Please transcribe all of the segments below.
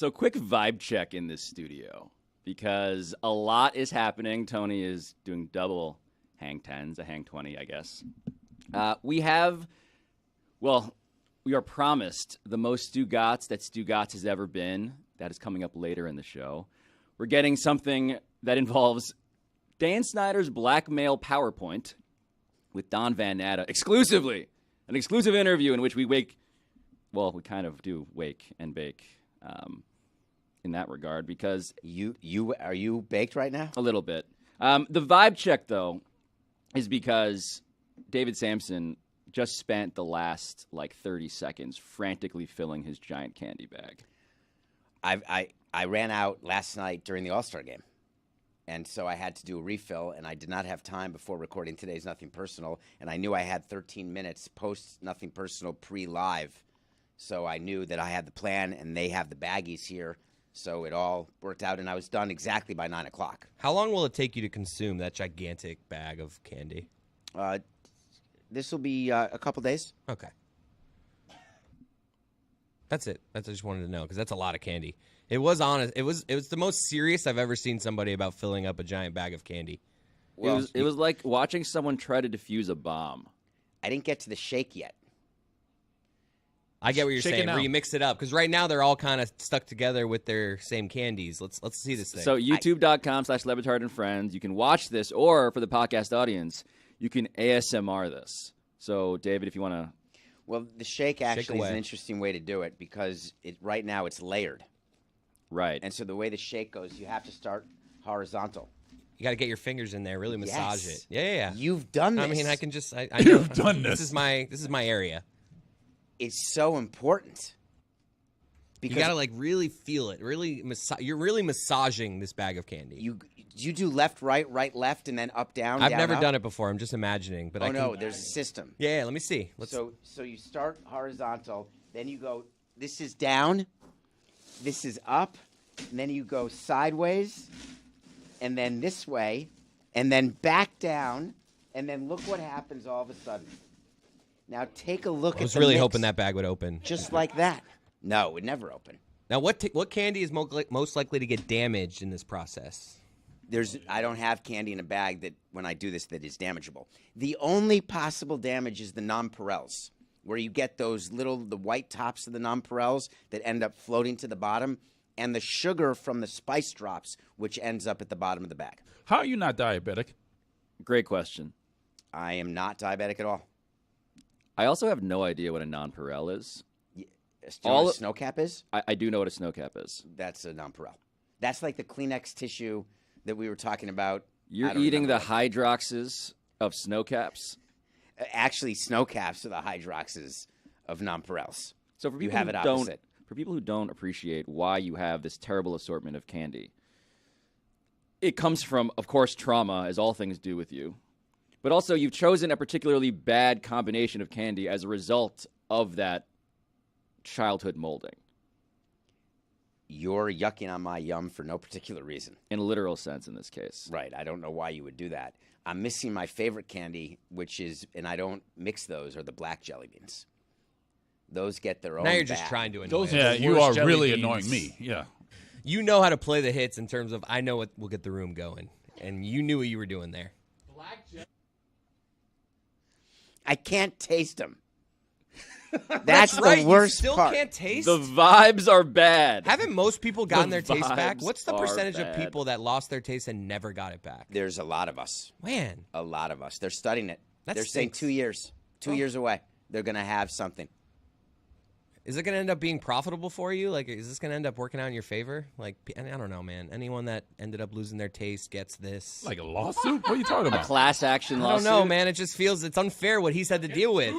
So quick vibe check in this studio because a lot is happening. Tony is doing double hang 10s, a hang 20, I guess. We are promised the most Stugotz that Stugotz has ever been. That is coming up later in the show. We're getting something that involves Dan Snyder's blackmail PowerPoint with Don Van Natta exclusively. An exclusive interview in which we kind of do wake and bake in that regard because... Are you baked right now? A little bit. The vibe check, though, is because David Sampson just spent the last, 30 seconds frantically filling his giant candy bag. I ran out last night during the All-Star game. And so I had to do a refill, and I did not have time before recording today's Nothing Personal, and I knew I had 13 minutes post Nothing Personal pre-live, so I knew that I had the plan, and they have the baggies here, so it all worked out, and I was done exactly by 9 o'clock. How long will it take you to consume that gigantic bag of candy? This will be a couple days. Okay. That's it. I just wanted to know, because that's a lot of candy. It was honest. It was the most serious I've ever seen somebody about filling up a giant bag of candy. Well, it was like watching someone try to defuse a bomb. I didn't get to the shake yet. I get what you're saying, where you mix it up. Because right now they're all kind of stuck together with their same candies. Let's see this thing. So youtube.com/LeBatard and Friends. You can watch this, or for the podcast audience, you can ASMR this. So, David, if you want to... Well, the shake actually is an interesting way to do it because right now it's layered. Right. And so the way the shake goes, you have to start horizontal. You got to get your fingers in there, really massage it. Yeah. You've done this. I mean, I can just. I You've done this. This is my area. It's so important. Because you got to really feel it. You're really massaging this bag of candy. You do left, right, left, and then up, down. I've down, never up? done it before. I'm just imagining. But there's a system. Yeah, let me see. So you start horizontal, then you go. This is down. This is up, and then you go sideways, and then this way, and then back down, and then look what happens all of a sudden. Now take a look at the I was really mix, hoping that bag would open. just like that. No, it would never open. Now, what candy is most likely to get damaged in this process? I don't have candy in a bag that when I do this that is damageable. The only possible damage is the nonpareils, where you get the white tops of the nonpareils that end up floating to the bottom, and the sugar from the spice drops, which ends up at the bottom of the bag. How are you not diabetic? Great question. I am not diabetic at all. I also have no idea what a nonpareil is. Do you know what a snowcap is? I do know what a snowcap is. That's a nonpareil. That's like the Kleenex tissue that we were talking about. You're eating the hydroxes of snowcaps? Actually, snowcaps are the hydroxes of nonpareils. So for people for people who don't appreciate why you have this terrible assortment of candy, it comes from, of course, trauma, as all things do with you. But also, you've chosen a particularly bad combination of candy as a result of that childhood molding. You're yucking on my yum for no particular reason. In a literal sense, in this case. Right. I don't know why you would do that. I'm missing my favorite candy, which is, and I don't mix those, are the black jelly beans. Those get their own. Now you're just trying to annoy us. Yeah, you are really annoying me. Yeah. You know how to play the hits in terms of I know what will get the room going, and you knew what you were doing there. I can't taste them. That's right. the worst you still part. Can't taste. The vibes are bad. Haven't most people gotten their taste back? vibes What's the are percentage bad. of people that lost their taste and never got it back? There's a lot of us. Man, A lot of us. They're studying it. That They're saying stinks. 2 years. 2 years away. They're going to have something. is it going to end up being profitable for you? Like, is this going to end up working out in your favor? Like, I don't know, man. Anyone that ended up losing their taste gets this. Like a lawsuit? What are you talking A about? class action I lawsuit? don't know, man. It just feels it's unfair what he's had to deal with.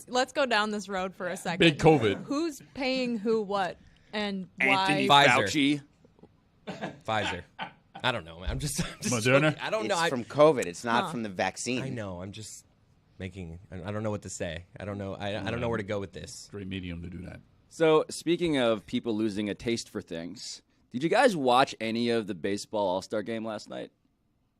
Let's go down this road for a second. Big COVID. Who's paying who what and Anthony why? Fauci. Fauci. Pfizer. I don't know, man. I'm just Moderna? I don't know. It's from COVID. It's not from the vaccine. I know. I'm just making. I don't know what to say. I don't know. I don't know where to go with this. Great medium to do that. So, speaking of people losing a taste for things, did you guys watch any of the baseball All-Star game last night?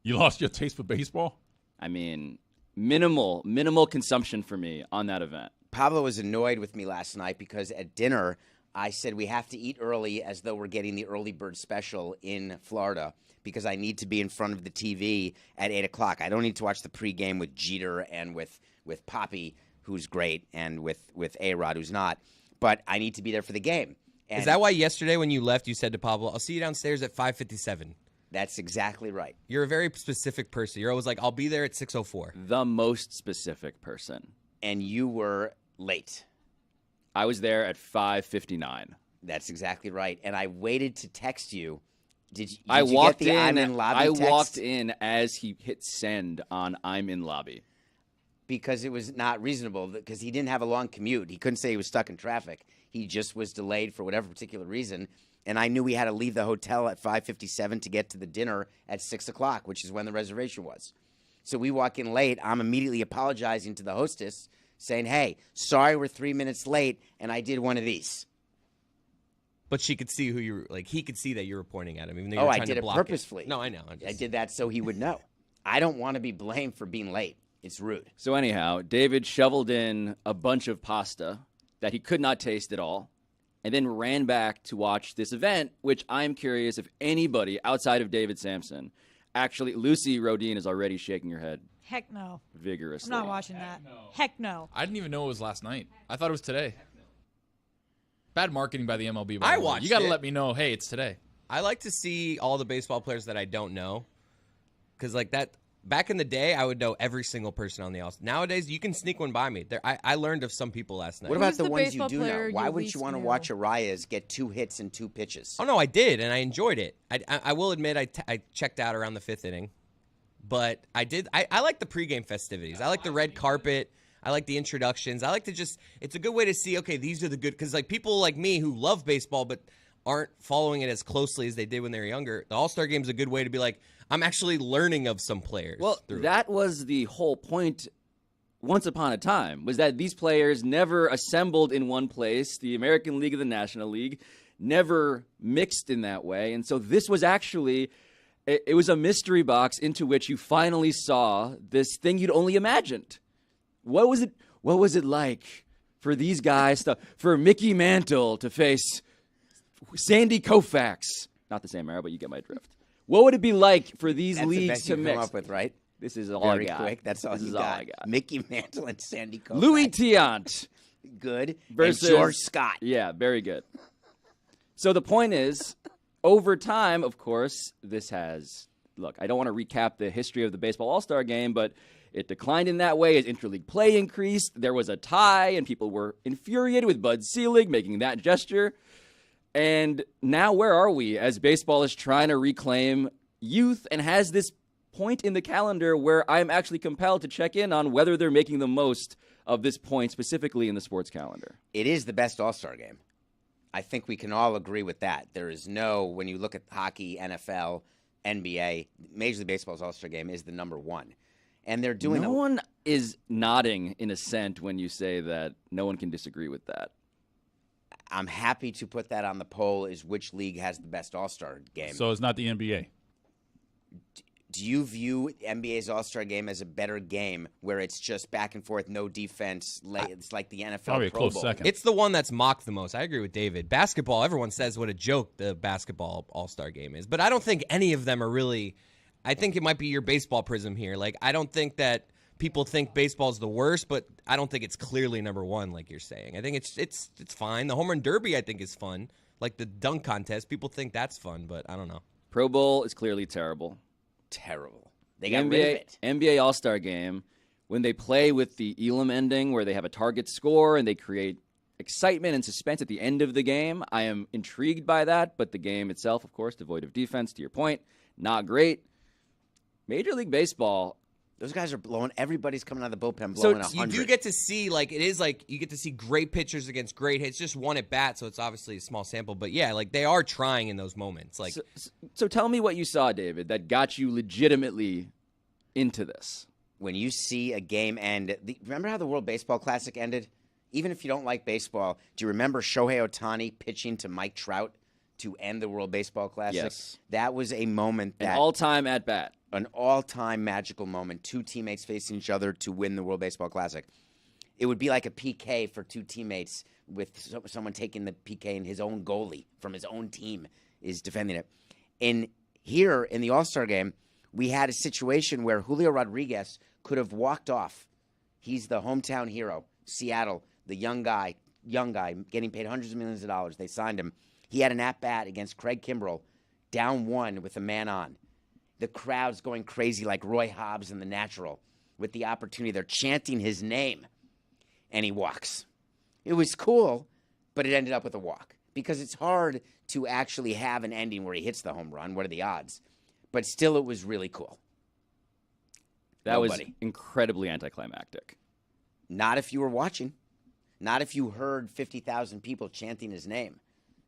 You lost your taste for baseball? I mean, minimal consumption for me on that event. Pablo was annoyed with me last night because at dinner I said we have to eat early as though we're getting the early bird special in Florida because I need to be in front of the TV at 8 o'clock. I don't need to watch the pregame with Jeter and with Poppy, who's great, and with A-Rod, who's not. But I need to be there for the game. And Is that why yesterday when you left, you said to Pablo, I'll see you downstairs at 5:57? That's exactly right. You're a very specific person. You're always like, I'll be there at 6:04. The most specific person. And you were late. I was there at 5:59. That's exactly right. And I waited to text you. Did you walked get the in. I'm in lobby I text? walked in as he hit send on I'm in lobby. Because it was not reasonable, because he didn't have a long commute. He couldn't say he was stuck in traffic. He just was delayed for whatever particular reason. And I knew we had to leave the hotel at 5:57 to get to the dinner at 6 o'clock, which is when the reservation was. So we walk in late. I'm immediately apologizing to the hostess, saying, hey, sorry we're 3 minutes late, and I did one of these. But she could see who you were, like, he could see that you were pointing at him, even though you Oh, were I trying did to it block purposefully. No, I know. I did that so he would know. I don't want to be blamed for being late. It's rude. So anyhow, David shoveled in a bunch of pasta that he could not taste at all, and then ran back to watch this event, which I'm curious if anybody outside of David Sampson actually. Lucy Rodin is already shaking her head Heck no. vigorously. I'm not watching that. Heck no. I didn't even know it was last night. I thought it was today. Bad marketing by the MLB. I the way. watched You got to it. let me know, hey, it's today. I like to see all the baseball players that I don't know. Because, like, that, back in the day, I would know every single person on the All-Star. Nowadays, you can sneak one by me. I learned of some people last night. What about Who's the the ones you baseball do know? player Why you wouldn't you least want to knew? watch Arias get 2 hits and 2 pitches? Oh, no, I did, and I enjoyed it. I will admit I checked out around the 5th inning. But I did. I like the pregame festivities. I like the red carpet. I like the introductions. I like to just – it's a good way to see, okay, these are the good – because, like, people like me who love baseball but aren't following it as closely as they did when they were younger, the All-Star Game is a good way to be like, I'm actually learning of some players. Well, through it. that was the whole point once upon a time, was that these players never assembled in one place. The American League and the National League never mixed in that way. And so this was actually, it was a mystery box into which you finally saw this thing you'd only imagined. What was it like for these guys, for Mickey Mantle to face Sandy Koufax? Not the same era, but you get my drift. What would it be like for these That's the leagues best to you come mix? up with, right? This is all Very I got. quick. That's all this you is got. all I got. Mickey Mantle and Sandy Koufax. Louis Tiant Good. versus and George Scott. Yeah, very good. So the point is, over time, of course, this has. Look, I don't want to recap the history of the baseball All-Star Game, but it declined in that way as interleague play increased. There was a tie, and people were infuriated with Bud Selig making that gesture. And now where are we as baseball is trying to reclaim youth and has this point in the calendar where I'm actually compelled to check in on whether they're making the most of this point specifically in the sports calendar. It is the best All-Star game. I think we can all agree with that. There is no, when you look at hockey, NFL, NBA, Major League Baseball's All-Star game is the number one. And they're doing No one is nodding in assent when you say that. No one can disagree with that. I'm happy to put that on the poll, is which league has the best All-Star game. So it's not the NBA. Do you view NBA's All-Star game as a better game where it's just back and forth, no defense? It's like the NFL Probably a Pro close Bowl. second. It's the one that's mocked the most. I agree with David. Basketball, everyone says what a joke the basketball All-Star game is. But I don't think any of them are really – I think it might be your baseball prism here. Like, I don't think that people think baseball's the worst, but I don't think it's clearly number one like you're saying. I think it's fine. The home run derby, I think, is fun. Like the dunk contest, people think that's fun, but I don't know. Pro Bowl is clearly terrible. Terrible. They The got rid of it. NBA All-Star Game, when they play with the Elam ending where they have a target score and they create excitement and suspense at the end of the game, I am intrigued by that, but the game itself, of course, devoid of defense, to your point, not great. Major League Baseball, Those guys are blowing. Everybody's coming out of the bullpen So blowing you 100. do get to see, like, it is like you get to see great pitchers against great hits. Just one at bat, so it's obviously a small sample. But yeah, like they are trying in those moments. Like, so tell me what you saw, David, that got you legitimately into this. When you see a game end, remember how the World Baseball Classic ended? Even if you don't like baseball, do you remember Shohei Ohtani pitching to Mike Trout to end the World Baseball Classic? Yes. That was a moment An that all-time at-bat. an all-time magical moment. Two teammates facing each other to win the World Baseball Classic. It would be like a PK for two teammates with someone taking the PK and his own goalie from his own team is defending it. And here in the All-Star game, we had a situation where Julio Rodriguez could have walked off. He's the hometown hero, Seattle, the young guy, getting paid hundreds of millions of dollars. They signed him. He had an at-bat against Craig Kimbrell, down 1 with a man on. The crowd's going crazy like Roy Hobbs in The Natural with the opportunity. They're chanting his name, and he walks. It was cool, but it ended up with a walk because it's hard to actually have an ending where he hits the home run. What are the odds? But still, it was really cool. That was incredibly anticlimactic. Not if you were watching. Not if you heard 50,000 people chanting his name.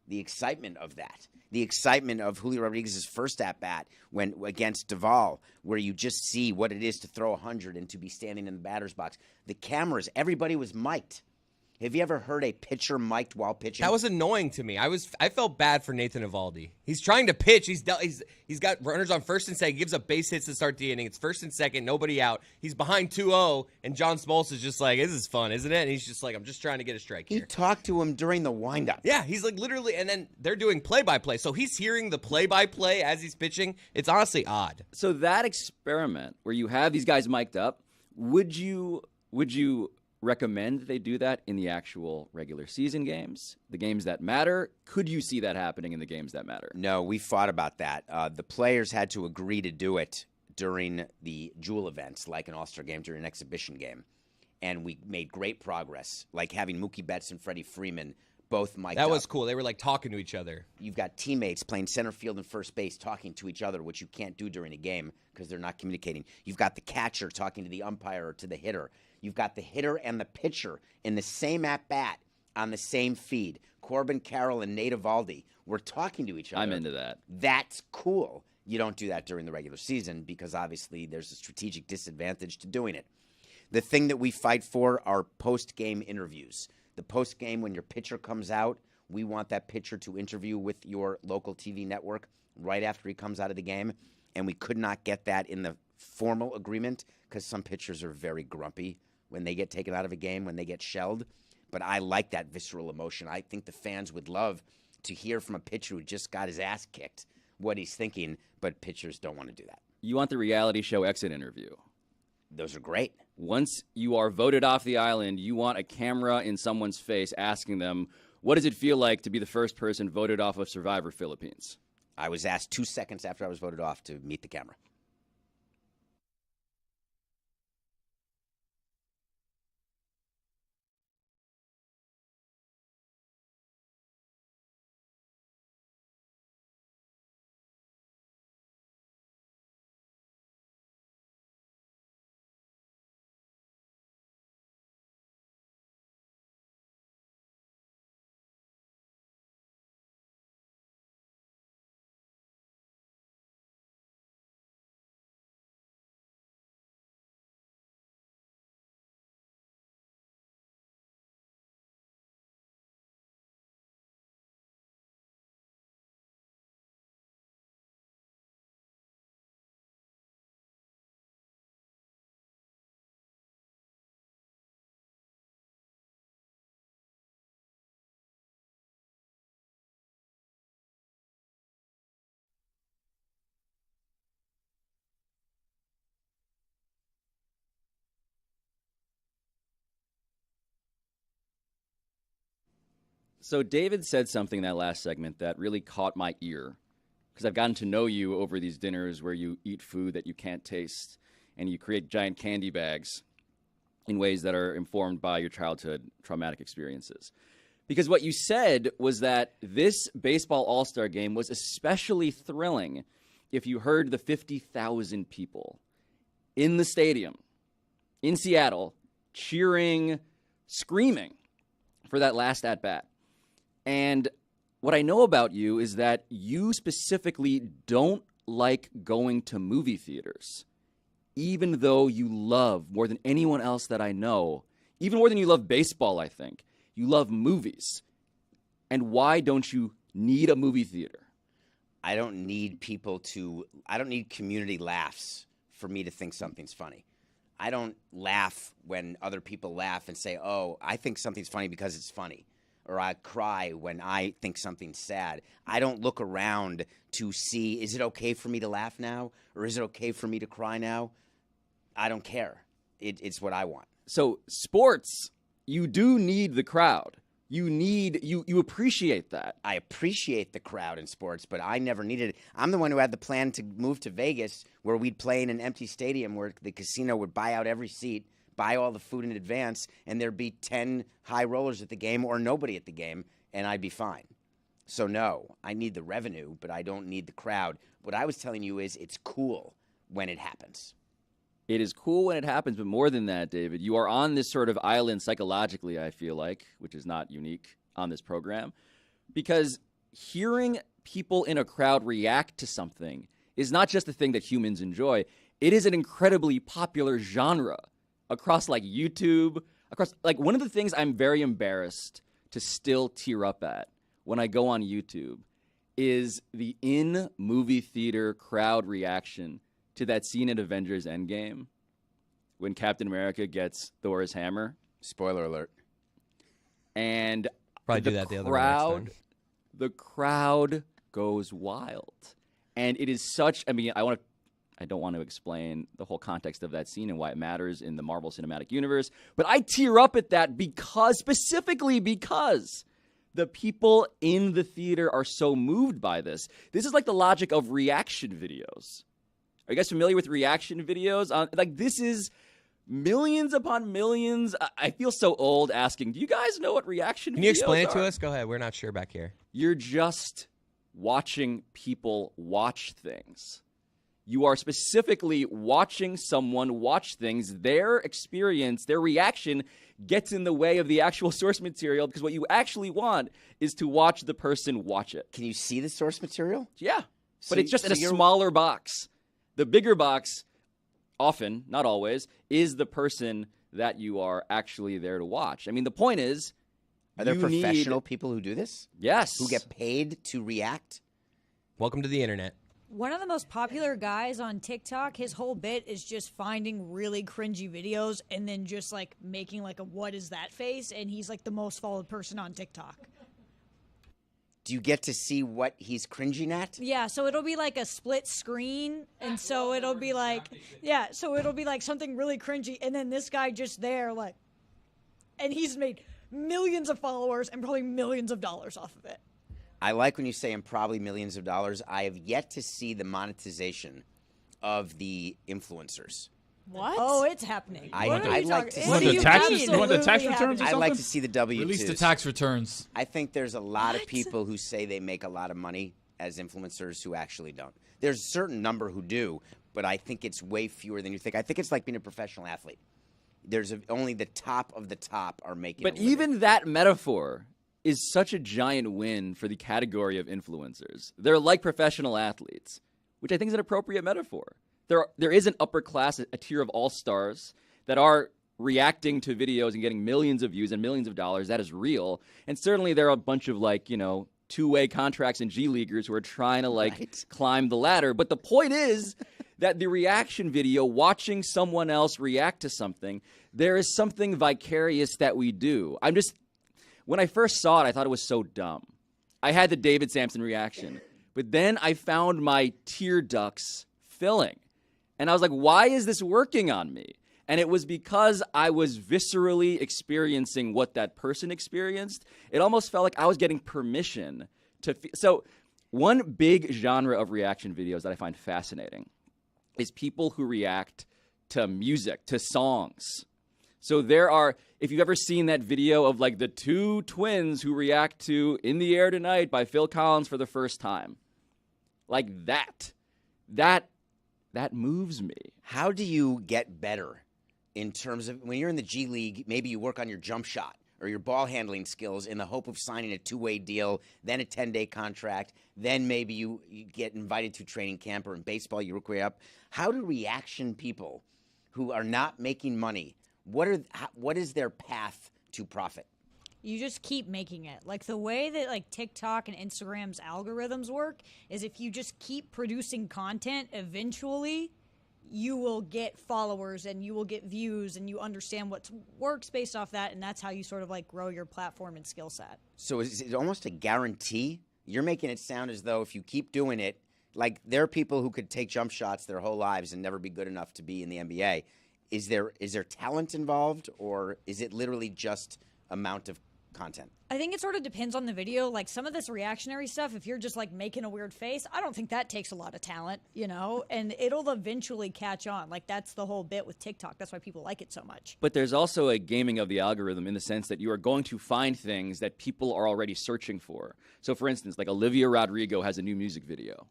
The excitement of that. The excitement of Julio Rodriguez's first at-bat when against Duvall, where you just see what it is to throw 100 and to be standing in the batter's box. The cameras, everybody was mic'd. Have you ever heard a pitcher mic'd while pitching? That was annoying to me. I felt bad for Nathan Eovaldi. He's trying to pitch. He's got runners on first and second. He gives up base hits to start the inning. It's first and second, nobody out. He's behind 2-0, and John Smoltz is just like, this is fun, isn't it? And he's just like, I'm just trying to get a strike He here. talked to him during the windup. Yeah, he's like literally, and then they're doing play-by-play. So he's hearing the play-by-play as he's pitching. It's honestly odd. So that experiment where you have these guys mic'd up, would you recommend they do that in the actual regular season games, the games that matter? Could you see that happening in the games that matter? No, we fought about that. The players had to agree to do it during the Jewel events, like an All-Star game, during an exhibition game. And we made great progress, like having Mookie Betts and Freddie Freeman both mic'd up. That was cool. They were like talking to each other. You've got teammates playing center field and first base talking to each other, which you can't do during a game because they're not communicating. You've got the catcher talking to the umpire or to the hitter. You've got the hitter and the pitcher in the same at-bat on the same feed. Corbin Carroll and Nate Eovaldi were talking to each other. I'm into that. That's cool. You don't do that during the regular season because obviously there's a strategic disadvantage to doing it. The thing that we fight for are post-game interviews. The post-game, when your pitcher comes out, we want that pitcher to interview with your local TV network right after he comes out of the game, and we could not get that in the formal agreement because some pitchers are very grumpy when they get taken out of a game, when they get shelled. But I like that visceral emotion. I think the fans would love to hear from a pitcher who just got his ass kicked what he's thinking, but pitchers don't want to do that. You want the reality show exit interview. Those are great. Once you are voted off the island, you want a camera in someone's face asking them, what does it feel like to be the first person voted off of Survivor Philippines? I was asked 2 seconds after I was voted off to meet the camera. So David said something in that last segment that really caught my ear because I've gotten to know you over these dinners where you eat food that you can't taste and you create giant candy bags in ways that are informed by your childhood traumatic experiences. Because what you said was that this baseball all-star game was especially thrilling if you heard the 50,000 people in the stadium in Seattle cheering, screaming for that last at-bat. And what I know about you is that you specifically don't like going to movie theaters, even though you love, more than anyone else that I know, even more than you love baseball, I think, you love movies. And why don't you need a movie theater? I don't need community laughs for me to think something's funny. I don't laugh when other people laugh and say, oh, I think something's funny because it's funny. Or I cry when I think something's sad. I don't look around to see, is it okay for me to laugh now? Or is it okay for me to cry now? I don't care. It's what I want. So sports, you do need the crowd. You appreciate that. I appreciate the crowd in sports, but I never needed it. I'm the one who had the plan to move to Vegas, where we'd play in an empty stadium where the casino would buy out every seat, buy all the food in advance, and there'd be 10 high rollers at the game or nobody at the game, and I'd be fine. So no, I need the revenue, but I don't need the crowd. What I was telling you is it's cool when it happens. It is cool when it happens, but more than that, David, you are on this sort of island psychologically, I feel like, which is not unique on this program, because hearing people in a crowd react to something is not just a thing that humans enjoy. It is an incredibly popular genre across like YouTube, across like one of the things I'm very embarrassed to still tear up at when I go on YouTube is the in-movie theater crowd reaction to that scene in Avengers Endgame when Captain America gets Thor's hammer. Spoiler alert. And Probably do that the other way next time. The crowd goes wild. And it is such, I mean, I don't want to explain the whole context of that scene and why it matters in the Marvel Cinematic Universe, but I tear up at that specifically because the people in the theater are so moved by this. This is like the logic of reaction videos. Are you guys familiar with reaction videos? Like, this is millions upon millions. I feel so old asking, do you guys know what reaction videos are? Can you explain it to us? Go ahead. We're not sure back here. You're just watching people watch things. You are specifically watching someone watch things. Their experience, their reaction gets in the way of the actual source material because what you actually want is to watch the person watch it. Can you see the source material? Yeah, So- but it's just so in a you're- smaller box. The bigger box, often, not always, is the person that you are actually there to watch. I mean, the point is, Are there you professional need- people who do this? Yes. Who get paid to react? Welcome to the internet. One of the most popular guys on TikTok, his whole bit is just finding really cringy videos and then just like making like a what is that face, and he's like the most followed person on TikTok. Do you get to see what he's cringing at? Yeah, so it'll be like a split screen, and so it'll be like, yeah, so it'll be like something really cringy, and then this guy just there like, and he's made millions of followers and probably millions of dollars off of it. I like when you say and probably millions of dollars. I have yet to see the monetization of the influencers. What? Oh, it's happening. I- What are I'd you like talking- to what see are the you taxes- you want the tax absolutely returns or having? I like something? to see the W2s. Release the tax returns. I think there's a lot of people who say they make a lot of money as influencers who actually don't. There's a certain number who do, but I think it's way fewer than you think. I think it's like being a professional athlete. Only the top of the top are making But a living. even that metaphor is such a giant win for the category of influencers. They're like professional athletes, which I think is an appropriate metaphor. There is an upper class, a tier of all-stars that are reacting to videos and getting millions of views and millions of dollars. That is real. And certainly there are a bunch of like, two-way contracts and G Leaguers who are trying to Right. climb the ladder. But the point is that the reaction video, watching someone else react to something, there is something vicarious that we do. When I first saw it, I thought it was so dumb. I had the David Sampson reaction, but then I found my tear ducts filling. And I was like, why is this working on me? And it was because I was viscerally experiencing what that person experienced. It almost felt like I was getting permission to So one big genre of reaction videos that I find fascinating is people who react to music, to songs. So if you've ever seen that video of like the two twins who react to In the Air Tonight by Phil Collins for the first time, like that moves me. How do you get better in terms of when you're in the G League, maybe you work on your jump shot or your ball handling skills in the hope of signing a two-way deal, then a 10-day contract, then maybe you get invited to training camp, or in baseball you work way up. How do reaction people who are not making money, what is their path to profit? You just keep making it. Like the way that like TikTok and Instagram's algorithms work is if you just keep producing content, eventually you will get followers and you will get views and you understand what works based off that, and that's how you sort of like grow your platform and skill set. So is it almost a guarantee? You're making it sound as though if you keep doing it, like there are people who could take jump shots their whole lives and never be good enough to be in the NBA. Is there talent involved, or is it literally just amount of content? I think it sort of depends on the video. Like some of this reactionary stuff, if you're just like making a weird face, I don't think that takes a lot of talent, you know, and it'll eventually catch on. Like that's the whole bit with TikTok. That's why people like it so much. But there's also a gaming of the algorithm in the sense that you are going to find things that people are already searching for. So for instance, like Olivia Rodrigo has a new music video,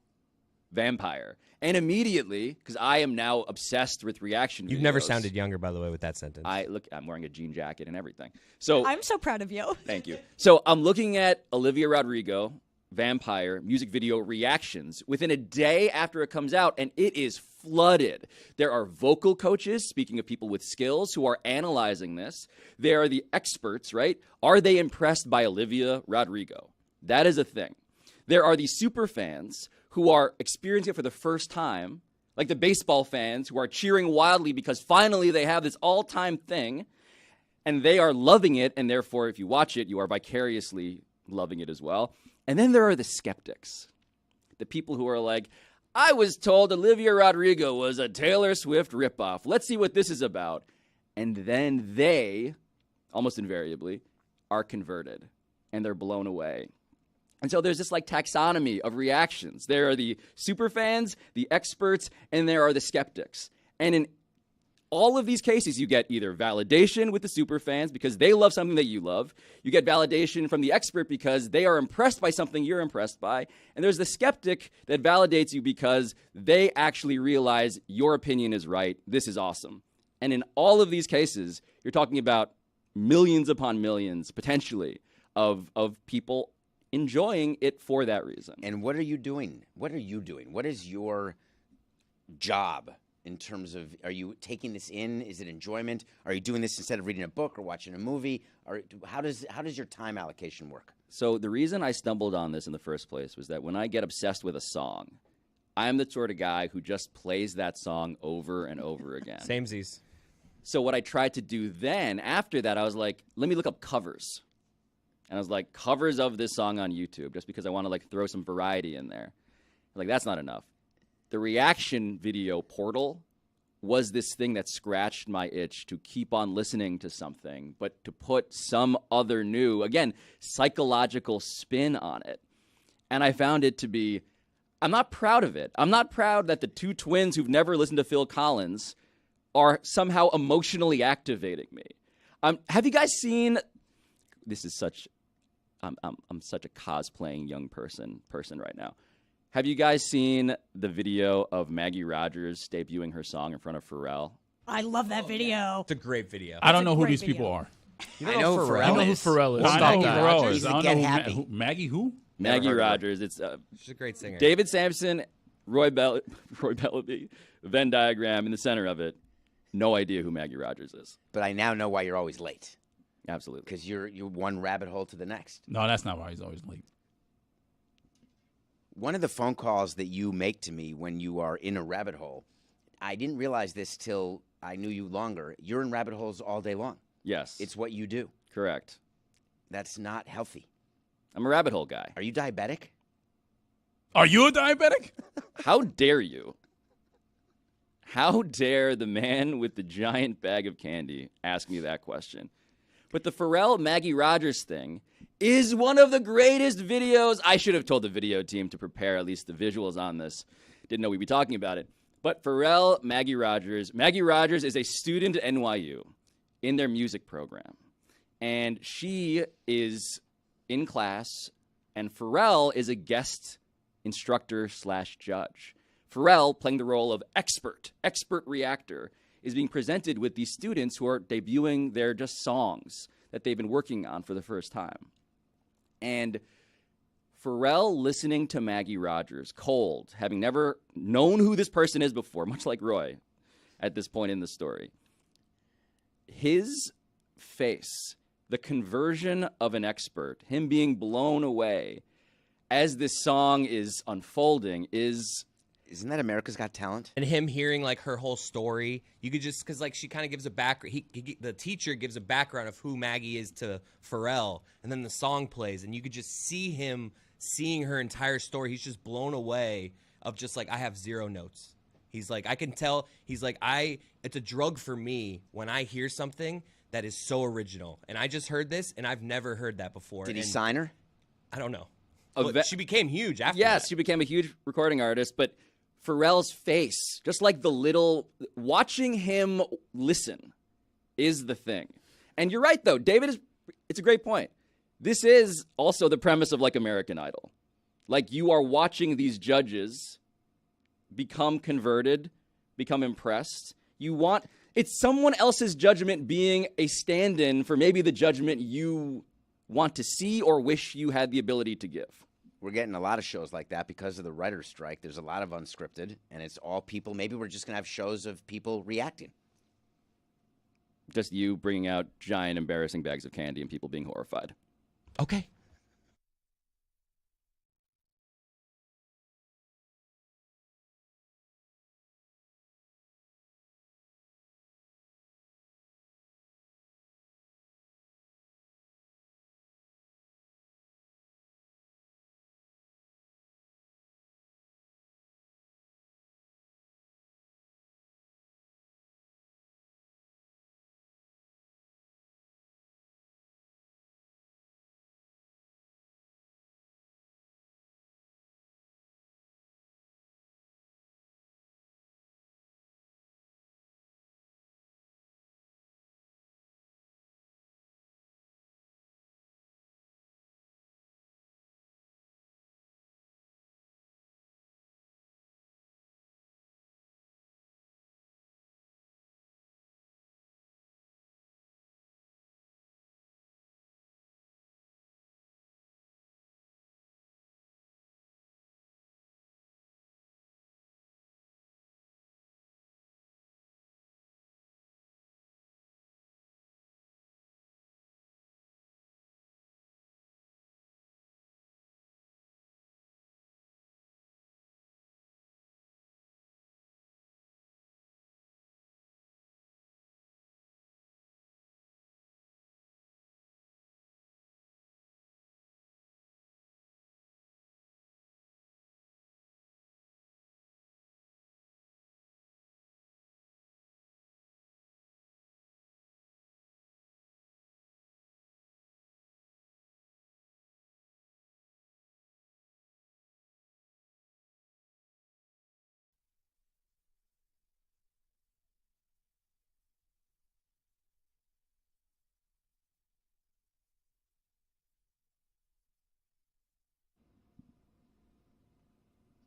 Vampire. And immediately, because I am now obsessed with reaction videos. You've never sounded younger, by the way, with that sentence. I'm wearing a jean jacket and everything. So I'm so proud of you. Thank you. So I'm looking at Olivia Rodrigo, Vampire, music video reactions within a day after it comes out, and it is flooded. There are vocal coaches, speaking of people with skills, who are analyzing this. There are the experts, right? Are they impressed by Olivia Rodrigo? That is a thing. There are the super fans who are experiencing it for the first time, like the baseball fans who are cheering wildly because finally they have this all-time thing, and they are loving it, and therefore, if you watch it, you are vicariously loving it as well. And then there are the skeptics, the people who are like, I was told Olivia Rodrigo was a Taylor Swift ripoff. Let's see what this is about. And then they, almost invariably, are converted, and they're blown away. And so there's this like taxonomy of reactions. There are the super fans, the experts, and there are the skeptics. And in all of these cases, you get either validation with the super fans because they love something that you love. You get validation from the expert because they are impressed by something you're impressed by. And there's the skeptic that validates you because they actually realize your opinion is right. This is awesome. And in all of these cases, you're talking about millions upon millions, potentially, of people enjoying it for that reason. And what are you doing? What is your job in terms of, are you taking this in? Is it enjoyment? Are you doing this instead of reading a book or watching a movie? Or how does your time allocation work? So the reason I stumbled on this in the first place was that when I get obsessed with a song, I'm the sort of guy who just plays that song over and over again. Samesies. So what I tried to do then, after that, I was like, let me look up covers. And I was like, covers of this song on YouTube, just because I want to like throw some variety in there. Like, that's not enough. The reaction video portal was this thing that scratched my itch to keep on listening to something, but to put some other new, again, psychological spin on it. And I found it to be, I'm not proud of it. I'm not proud that the two twins who've never listened to Phil Collins are somehow emotionally activating me. Have you guys seen, this is such, I'm such a cosplaying young person right now. Have you guys seen the video of Maggie Rogers debuting her song in front of Pharrell? I love that video. It's a great video. I don't know who great these video. people are. I know who I know who Pharrell is. I know who Pharrell is. She's I the don't Get know Happy. Maggie who? Maggie heard of her. Rogers. It's She's a great singer. David Sampson, Roy Bellaby, Venn diagram in the center of it. No idea who Maggie Rogers is. But I now know why you're always late, Absolutely. because you're one rabbit hole to the next. No, that's not why he's always late. One of the phone calls that you make to me when you are in a rabbit hole, I didn't realize this till I knew you longer. You're in rabbit holes all day long. Yes. It's what you do. correct. That's not healthy. I'm a rabbit hole guy. Are you diabetic? Are you a diabetic? How dare you? How dare the man with the giant bag of candy ask me that question? But the Pharrell Maggie Rogers thing is one of the greatest videos. I should have told the video team to prepare at least the visuals on this. Didn't know we'd be talking about it. But Pharrell Maggie Rogers is a student at NYU in their music program. And she is in class, and Pharrell is a guest instructor / judge. Pharrell, playing the role of expert reactor, is being presented with these students who are debuting their just songs that they've been working on for the first time. And Pharrell listening to Maggie Rogers, cold, having never known who this person is before, much like Roy at this point in the story. His face, the conversion of an expert, him being blown away as this song is unfolding, is Isn't that America's Got Talent? And him hearing like her whole story, you could just because like she kind of gives a background. The teacher gives a background of who Maggie is to Pharrell, and then the song plays, and you could just see him seeing her entire story. He's just blown away of just like I have zero notes. He's like I can tell. He's like It's a drug for me when I hear something that is so original, and I just heard this, and I've never heard that before. Did he sign her? I don't know. She became huge after Yes, that. she became a huge recording artist, but Pharrell's face, just like watching him listen is the thing. And you're right, though. It's a great point. This is also the premise of like American Idol. Like you are watching these judges become converted, become impressed. It's someone else's judgment being a stand-in for maybe the judgment you want to see or wish you had the ability to give. We're getting a lot of shows like that because of the writer's strike. There's a lot of unscripted, and it's all people. Maybe we're just going to have shows of people reacting. Just you bringing out giant, embarrassing bags of candy and people being horrified. Okay.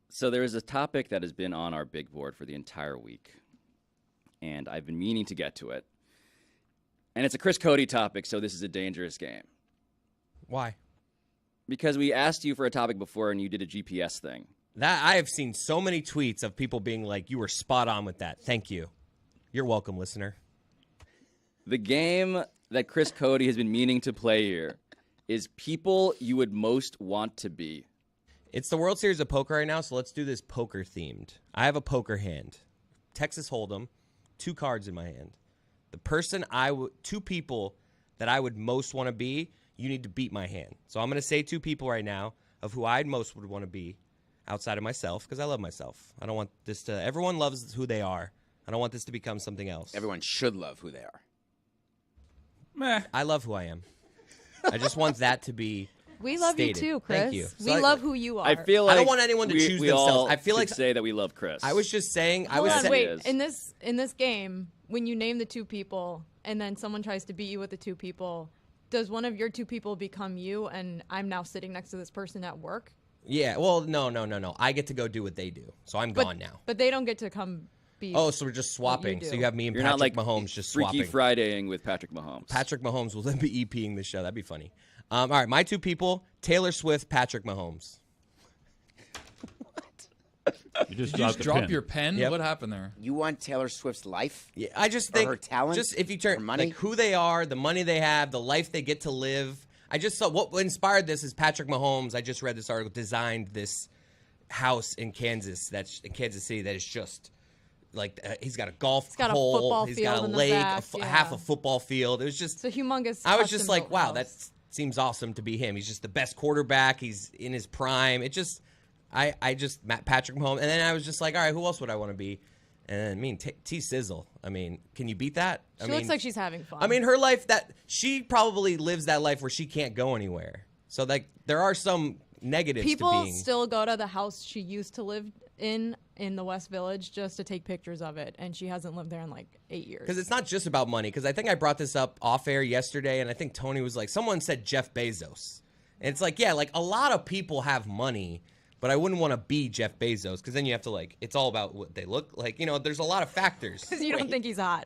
So there is a topic that has been on our big board for the entire week, and I've been meaning to get to it. And it's a Chris Cody topic, so this is a dangerous game. Why? Because we asked you for a topic before, and you did a GPS thing. That I have seen so many tweets of people being like, you were spot on with that. Thank you. You're welcome, listener. The game that Chris Cody has been meaning to play here is people you would most want to be. It's the World Series of Poker right now, so let's do this poker themed. I have a poker hand. Texas Hold'em, 2 cards in my hand. The person two people that I would most want to be, you need to beat my hand. So I'm going to say 2 people right now of who I most would want to be outside of myself, because I love myself. I don't want this to, everyone loves who they are. I don't want this to become something else. Everyone should love who they are. Meh. I love who I am. I just want that to be We love stated. you too, Chris. Thank you. We love who you are. I feel like I don't want anyone to we choose themselves. all I feel like say that we love Chris. I was just saying. Hold on, saying- wait. is. In this game, when you name the 2 people and then someone tries to beat you with the 2 people, does one of your 2 people become you? And I'm now sitting next to this person at work. Yeah. Well, no. I get to go do what they do, so I'm gone now. But they don't get to come be. Oh, so we're just swapping. do. So you have me and You're Patrick not like Mahomes just Freaky swapping. Fridaying with Patrick Mahomes. Patrick Mahomes will then be EPing the show. That'd be funny. All right, my 2 people: Taylor Swift, Patrick Mahomes. You just Did you just dropped the drop pin. your pen? Yep. What happened there? You want Taylor Swift's life? Yeah, I just Or think her talent? just if you turn Her money? like who they are, the money they have, the life they get to live. I just saw what inspired this is Patrick Mahomes. I just read this article, designed this house in Kansas City that is just like he's got a golf got a hole, football he's field got a in the lake, back, half a football field. It was just It's a humongous. I was just like, custom-built wow, house. that seems awesome to be him. He's just the best quarterback. He's in his prime. It just I just Patrick Mahomes, and then I was just like, all right, who else would I want to be? And I mean, T Sizzle. I mean, can you beat that? She looks like she's having fun. I mean, her life that she probably lives that life where she can't go anywhere. So like, there are some negatives people to being. still go to the house she used to live in the West Village just to take pictures of it, and she hasn't lived there in like 8 years. Because it's not just about money. Because I think I brought this up off air yesterday, and I think Tony was like, someone said Jeff Bezos, and it's like, yeah, like a lot of people have money. But I wouldn't want to be Jeff Bezos because then you have to like, it's all about what they look like. You know, there's a lot of factors. Because you don't think he's hot.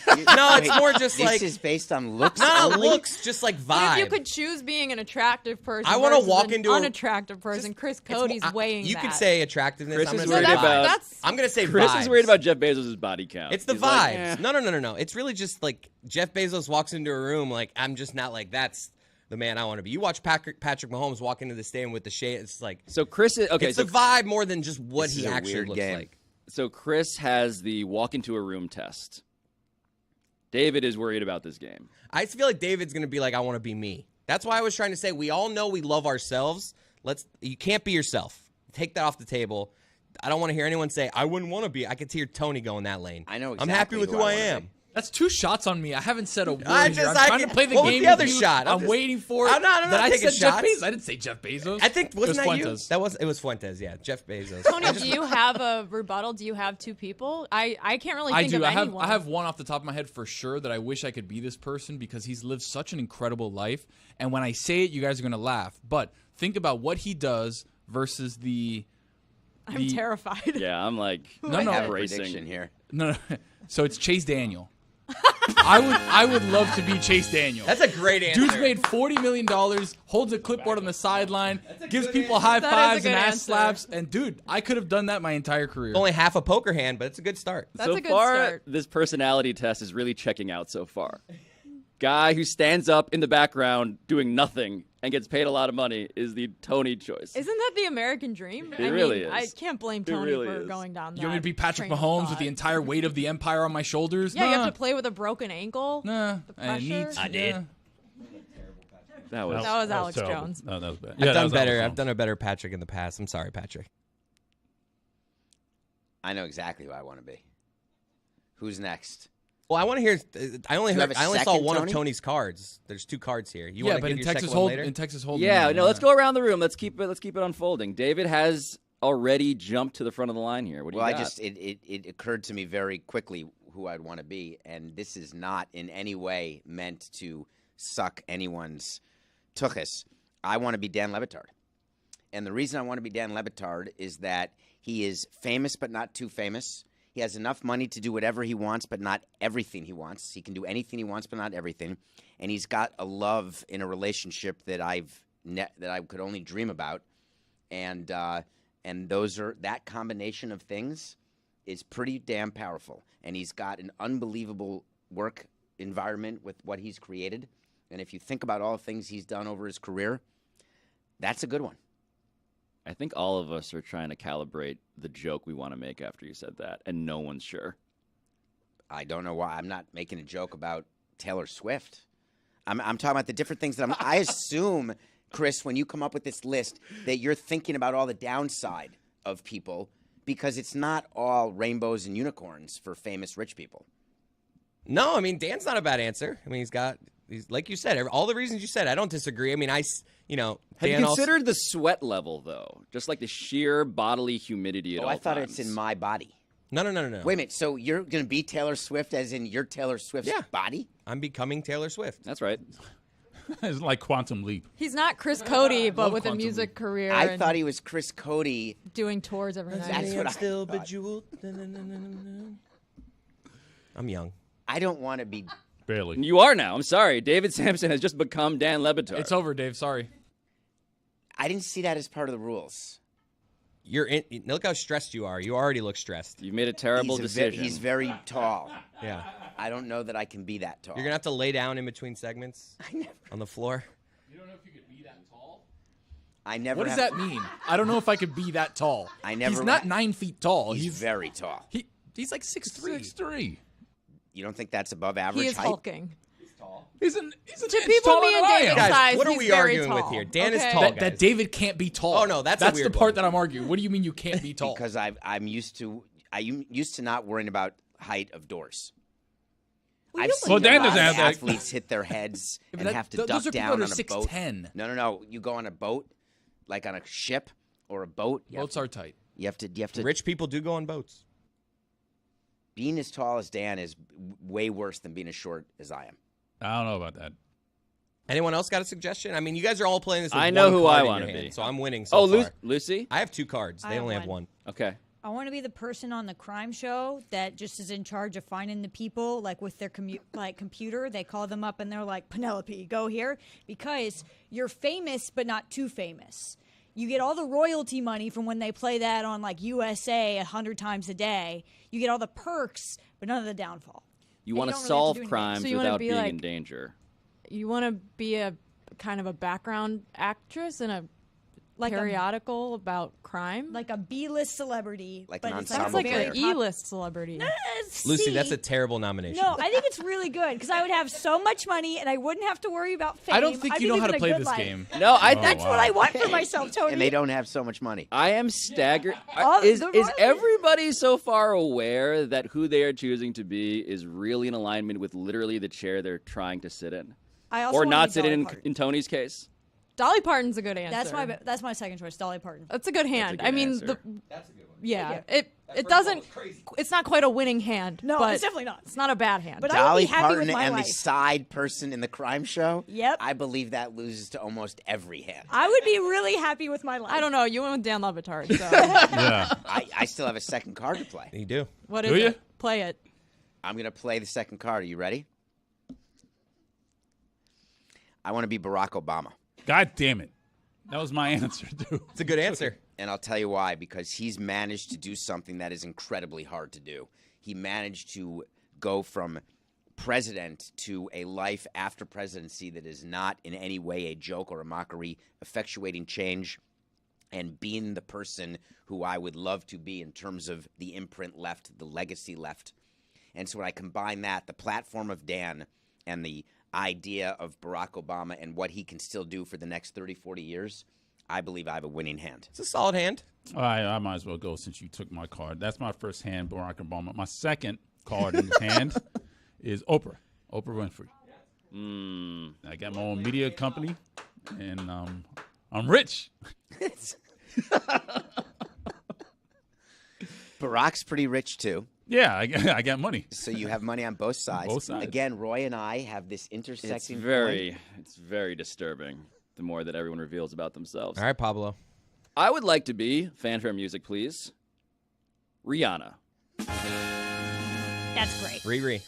No, it's more just This like, is based on looks. no, only? looks, just like But vibe. if you could choose being an attractive person, I wanna versus walk an into a- unattractive person, Chris Cody's weighing You that. could say attractiveness. Chris I'm is gonna worried say about- that's I'm gonna say Chris vibes. is worried about Jeff Bezos' body count. It's the He's vibes. like, eh. No. It's really just like Jeff Bezos walks into a room, like I'm just not like that's the man I want to be. You watch Patrick Mahomes walk into the stadium with the shade. It's like So Chris is okay. it's So the vibe more than just what This he is a actually weird looks game. like. So Chris has the walk into a room test. David is worried about this game. I feel like David's gonna be like, I want to be me. That's why I was trying to say we all know we love ourselves. You can't be yourself. Take that off the table. I don't want to hear anyone say I wouldn't want to be. I could hear Tony go in that lane. I know I'm happy exactly with who who I I wanna am. be. That's 2 shots on me. I haven't said a word I here. just- I'm I trying can- to play the what was game the other with you. shot? I'm waiting for it. I'm not that I taking said Jeff shots. Bezos. I didn't say Jeff Bezos. I think wasn't it was that Fuentes. you? It was Fuentes. Yeah, Jeff Bezos. Tony, do you have a rebuttal? Do you have 2 people? I can't really I think do. of anyone. I have one off the top of my head for sure that I wish I could be this person because he's lived such an incredible life. And when I say it, you guys are going to laugh. But think about what he does versus the. I'm terrified. Yeah, I'm like, No, I no. have a racing. prediction here. No. So it's Chase Daniel. I would love to be Chase Daniel. That's a great answer. Dude's made $40 million, holds a clipboard on the sideline, gives people high That is a fives good and ass answer. slaps. And dude, I could have done that my entire career. Only half a poker hand, but it's a good start. That's so a good far, start. this personality test is really checking out so far. Guy who stands up in the background doing nothing and gets paid a lot of money is the Tony choice. Isn't that the American dream? It really is. I can't blame It Tony really for is. going down that. You want me to be Patrick train of Mahomes with thought. the entire weight of the empire on my shoulders? Yeah, you Nah. have to play with a broken ankle. Nah. The And pressure. neat. I did. Yeah. That was That was Alex terrible. Jones. No, that was bad. I've Yeah, that done was better. Alex I've Jones. done a better Patrick in the past. I'm sorry, Patrick. I know exactly who I want to be. Who's next? Well, I want to hear. I only You have a saw second, one Tony? of Tony's cards. There's 2 cards here. You Yeah, want to but give in your Texas second one hold later? in Texas hold. yeah, no, let's go around the room. Let's keep it unfolding. David has already jumped to the front of the line here. What do Well, you I got? just it occurred to me very quickly who I'd want to be, and this is not in any way meant to suck anyone's tuchus. I want to be Dan Le Batard. And the reason I want to be Dan Le Batard is that he is famous but not too famous. He has enough money to do whatever he wants, but not everything he wants. He can do anything he wants, but not everything. And he's got a love in a relationship that I could only dream about. And that combination of things is pretty damn powerful. And he's got an unbelievable work environment with what he's created. And if you think about all the things he's done over his career, that's a good one. I think all of us are trying to calibrate the joke we want to make after you said that, and no one's sure. I don't know why. I'm not making a joke about Taylor Swift. I'm talking about the different things that I assume, Chris, when you come up with this list, that you're thinking about all the downside of people because it's not all rainbows and unicorns for famous rich people. No, I mean Dan's not a bad answer. I mean he's like you said, all the reasons you said. I don't disagree. I mean Have Dan you also- considered the sweat level, though? Just like the sheer bodily humidity at Oh, all I thought times. it's in my body. No. Wait a minute. So you're going to be Taylor Swift as in your Taylor Swift's Yeah. body? I'm becoming Taylor Swift. That's right. It's like Quantum Leap. He's not Chris Cody, but love with a Quantum music Leap. career. I and thought he was Chris Cody. doing tours every night. That's what I still thought. bejeweled. I'm young. I don't want to be. Barely. You are now. I'm sorry. David Sampson has just become Dan Le Batard. It's over, Dave. Sorry. I didn't see that as part of the rules. Look how stressed you are. You already look stressed. You made a terrible decision. He's very tall. Yeah. I don't know that I can be that tall. You're gonna have to lay down in between segments on the floor. You don't know if you could be that tall? I never. What does have that mean? I don't know if I could be that tall. He's not 9 feet tall. He's very tall. He's like 6'3". 6'3". You don't think that's above average He is height? hulking. He's an To inch people taller me than and I David am. Guys, size, what are he's we very arguing with tall. here? Dan is Okay. tall. That guys. David can't be tall. Oh, no, that's a the weird part one. that I'm arguing. What do you mean you can't be tall? Because I'm used to not worrying about height of doors. Well, I've you seen Well, Dan a lot doesn't of have that. athletes hit their heads but and that- have to those duck are people down that on are a boat. 6'10". No. You go on a boat, like on a ship or a boat. Boats are tight. You have to. Rich people do go on boats. Being as tall as Dan is way worse than being as short as I am. I don't know about that. Anyone else got a suggestion? I mean, you guys are all playing this with I know one who card I in wanna your hand, be. so I'm winning so far. Lucy? I have 2 cards. I They have only have one. one. Okay. I want to be the person on the crime show that just is in charge of finding the people, like with their computer. They call them up and they're like, Penelope, go here, because you're famous but not too famous. You get all the royalty money from when they play that on like USA 100 times a day. You get all the perks, but none of the downfall. You And want you to don't really have to solve do anything. crimes So you wanna without be being like- in danger. You want to be a kind of a background actress in a Like a- periodical about crime? Like a B-list celebrity, Like but an it's Sounds ensemble like very an player. E-list celebrity. Lucy, See? that's a terrible nomination. No, I think it's really good because I would have so much money and I wouldn't have to worry about fame. I don't think I'd you be know how to living a play good this life. game. No, That's what I want for myself, Tony. And they don't have so much money. I am staggered. All Is the is royalties- everybody so far aware that who they are choosing to be is really in alignment with literally the chair they're trying to sit in? I also Or wanna not be sit Dolly in Parton. Tony's case? Dolly Parton's a good answer. That's my second choice, Dolly Parton. That's a good hand. good I mean, answer. That's a good one. yeah, Thank it doesn't. It's not quite a winning hand. No, but it's definitely not. It's not a bad hand. But I would Dolly be happy Parton with my and life. the side person in the crime show. Yep. I believe that loses to almost every hand. I would be really happy with my life. I don't know. You went with Dan Le Batard, so Yeah. I still have a second card to play. You do. what Do is you? it? Play it. I'm going to play the second card. Are you ready? I want to be Barack Obama. God damn it. That was my answer, too. It's a good answer. And I'll tell you why. Because he's managed to do something that is incredibly hard to do. He managed to go from president to a life after presidency that is not in any way a joke or a mockery, effectuating change and being the person who I would love to be in terms of the imprint left, the legacy left. And so when I combine that, the platform of Dan and the idea of Barack Obama and what he can still do for the next 30, 40 years, I believe I have a winning hand. It's a solid hand. All right, I might as well go since you took my card. That's my first hand, Barack Obama. My second card in this hand is Oprah. Oprah Winfrey. I got my own media company, and I'm rich. Barack's pretty rich, too. Yeah, I got money. So you have money on both sides. Both sides. Again, Roy and I have this intersecting It's very disturbing. The more that everyone reveals about themselves. All right, Pablo. I would like to be fanfare music, please. Rihanna. That's great. Riri.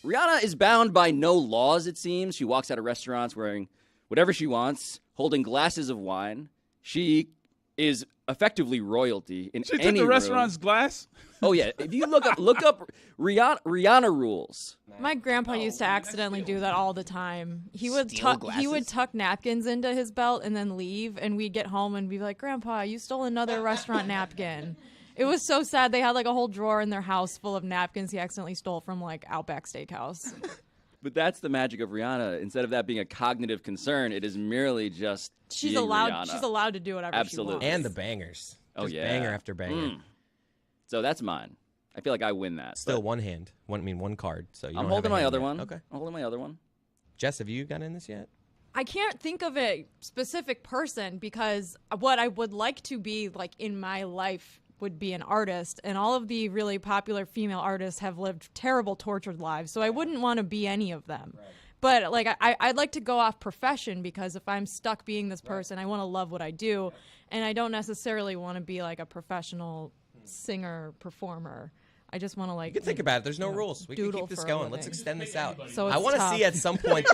Rihanna is bound by no laws, it seems. She walks out of restaurants wearing whatever she wants, holding glasses of wine. She is effectively royalty in She any took the room. restaurant's glass. Oh yeah, if you look up Rihanna rules. My grandpa used to accidentally do that all the time. He would Steal he would glasses? tuck napkins into his belt and then leave, and we'd get home and be like, "Grandpa, you stole another restaurant napkin." It was so sad. They had like a whole drawer in their house full of napkins he accidentally stole from like Outback Steakhouse. But that's the magic of Rihanna. Instead of that being a cognitive concern, it is merely just She's being allowed. Rihanna. She's allowed to do whatever Absolutely. she wants. And the bangers. Oh, Just yeah. banger after banger. So that's mine. I feel like I win that. Still but one hand. One card. So you I'm don't holding have a my hand other yet. one. Okay. I'm holding my other one. Jess, have you gotten in this yet? I can't think of a specific person because what I would like to be like in my life would be an artist, and all of the really popular female artists have lived terrible, tortured lives, so I wouldn't want to be any of them. Right. But like I'd like to go off profession, because if I'm stuck being this person, I want to love what I do, and I don't necessarily want to be like a professional singer, performer. I just want to like. You can think about it. There's no rules. We can doodle keep this for a going. Let's living. extend this out. So I it's want to tough. see at some point.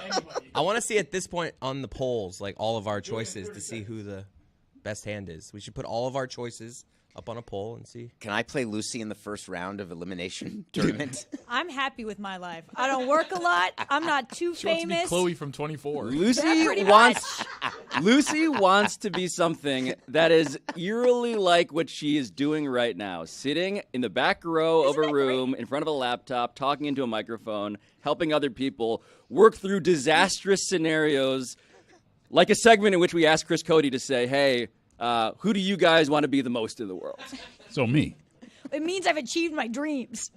I want to see at this point on the polls, like all of our choices, to see who the best hand is. We should put all of our choices up on a pole and see. Can I play Lucy in the first round of elimination tournament? I'm happy with my life. I don't work a lot. I'm not too She wants to be famous. Chloe from 24. Lucy wants to be something that is eerily like what she is doing right now, sitting in the back row of a room in front of a laptop, talking into a microphone, helping other people work through disastrous scenarios, like a segment in which we ask Chris Cody to say, hey, who do you guys want to be the most in the world? So me. It means I've achieved my dreams.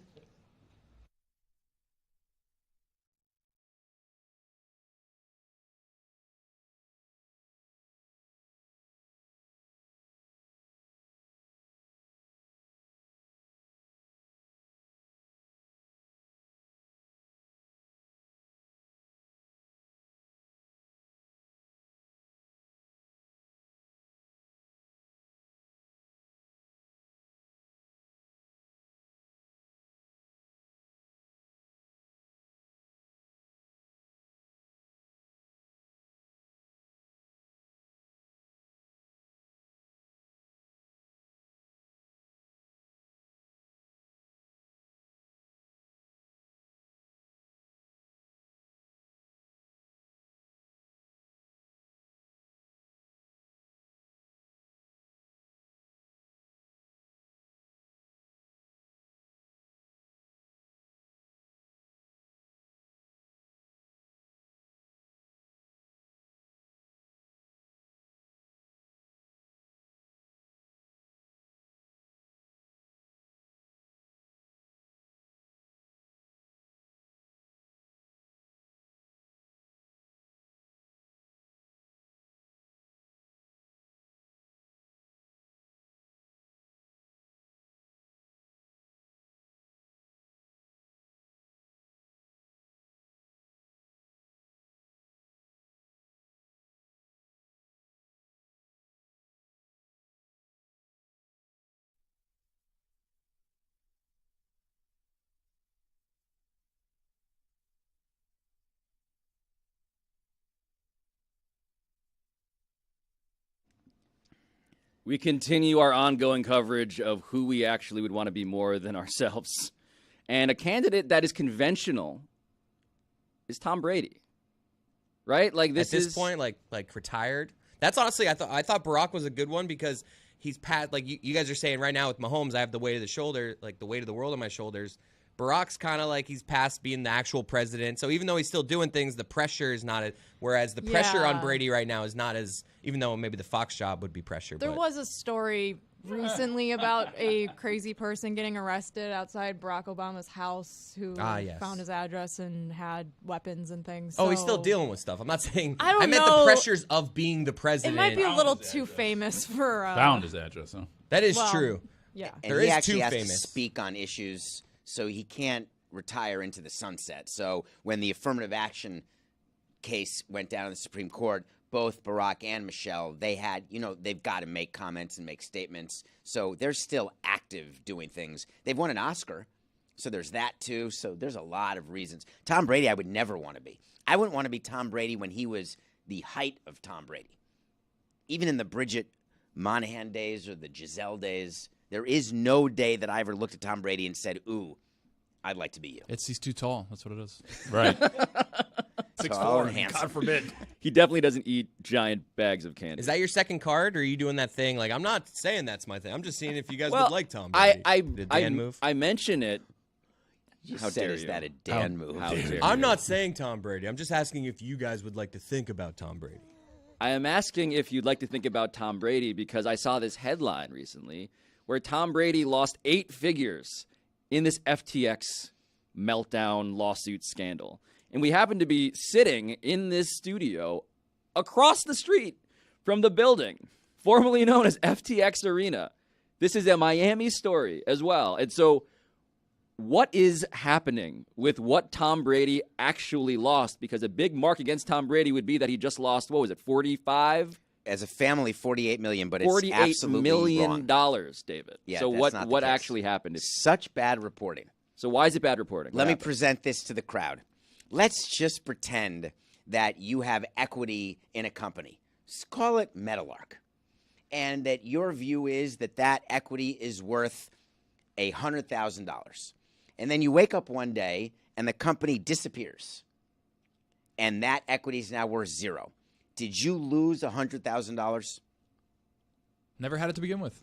We continue our ongoing coverage of who we actually would want to be more than ourselves. And a candidate that is conventional is Tom Brady. Right? Like At this point, like retired. That's honestly, I thought Barack was a good one because he's past, like you guys are saying right now with Mahomes, I have the weight of the shoulder, like the weight of the world on my shoulders. Barack's kind of like he's past being the actual president. So even though he's still doing things, the pressure is not whereas the pressure on Brady right now is not as, even though maybe the Fox job would be pressure. There was a story recently about a crazy person getting arrested outside Barack Obama's house who found his address and had weapons and things. Oh, he's still dealing with stuff. I'm not saying. I meant know. the pressures of being the president. It might be a little too famous for. Found his address, huh? That is true. Yeah. And There he is actually too has famous. to speak on issues, so he can't retire into the sunset. So when the affirmative action case went down in the Supreme Court, both Barack and Michelle, they had, they've got to make comments and make statements. So they're still active doing things. They've won an Oscar, so there's that too. So there's a lot of reasons. Tom Brady, I would never want to be. I wouldn't want to be Tom Brady when he was the height of Tom Brady. Even in the Bridget Monahan days or the Giselle days, there is no day that I ever looked at Tom Brady and said, ooh, I'd like to be you. He's too tall. That's what it is. Right. Tall 6'4", and handsome. God forbid. He definitely doesn't eat giant bags of candy. Is that your second card, or are you doing that thing? Like, I'm not saying that's my thing. I'm just seeing if you guys well, would like Tom Brady. Did Dan move? I mention it. How Said, dare is you? that a Dan move? How dare I'm you? not saying Tom Brady. I'm just asking if you guys would like to think about Tom Brady. I am asking if you'd like to think about Tom Brady because I saw this headline recently where Tom Brady lost 8 figures in this FTX meltdown lawsuit scandal. And we happen to be sitting in this studio across the street from the building, formerly known as FTX Arena. This is a Miami story as well. And so what is happening with what Tom Brady actually lost? Because a big mark against Tom Brady would be that he just lost, 45? As a family, $48 million, but it's $48 absolutely million, wrong. David. Yeah, so that's not the what case. actually happened? Such bad reporting. So why is it bad reporting? Let me present this to the crowd. Let's just pretend that you have equity in a company. Call it Metalark. and that your view is that that equity is worth $100,000. And then you wake up one day and the company disappears and that equity is now worth zero. Did you lose $100,000? Never had it to begin with.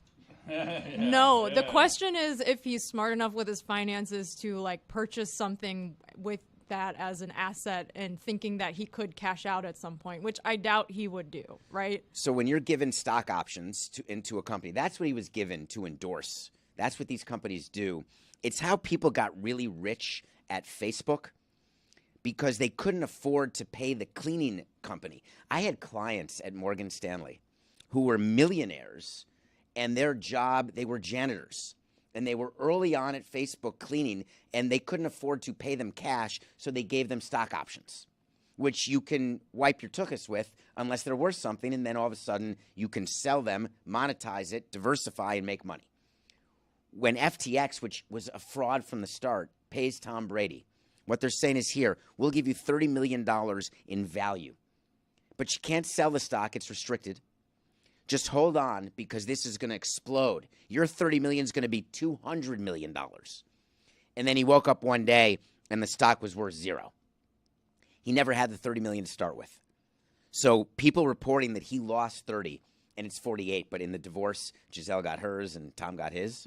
No, the question is if he's smart enough with his finances to like purchase something with that as an asset and thinking that he could cash out at some point, which I doubt he would do, right? So when you're given stock options into a company, that's what he was given to endorse. That's what these companies do. It's how people got really rich at Facebook because they couldn't afford to pay the cleaning company. I had clients at Morgan Stanley who were millionaires, and their job, they were janitors. And they were early on at Facebook cleaning, and they couldn't afford to pay them cash, so they gave them stock options, which you can wipe your tuchus with unless they're worth something, and then all of a sudden you can sell them, monetize it, diversify, and make money. When FTX, which was a fraud from the start, pays Tom Brady, what they're saying is here, we'll give you $30 million in value. But you can't sell the stock, it's restricted. Just hold on because this is going to explode. Your $30 million is going to be $200 million. And then he woke up one day and the stock was worth zero. He never had the $30 million to start with. So people reporting that he lost 30 and it's 48, but in the divorce, Giselle got hers and Tom got his.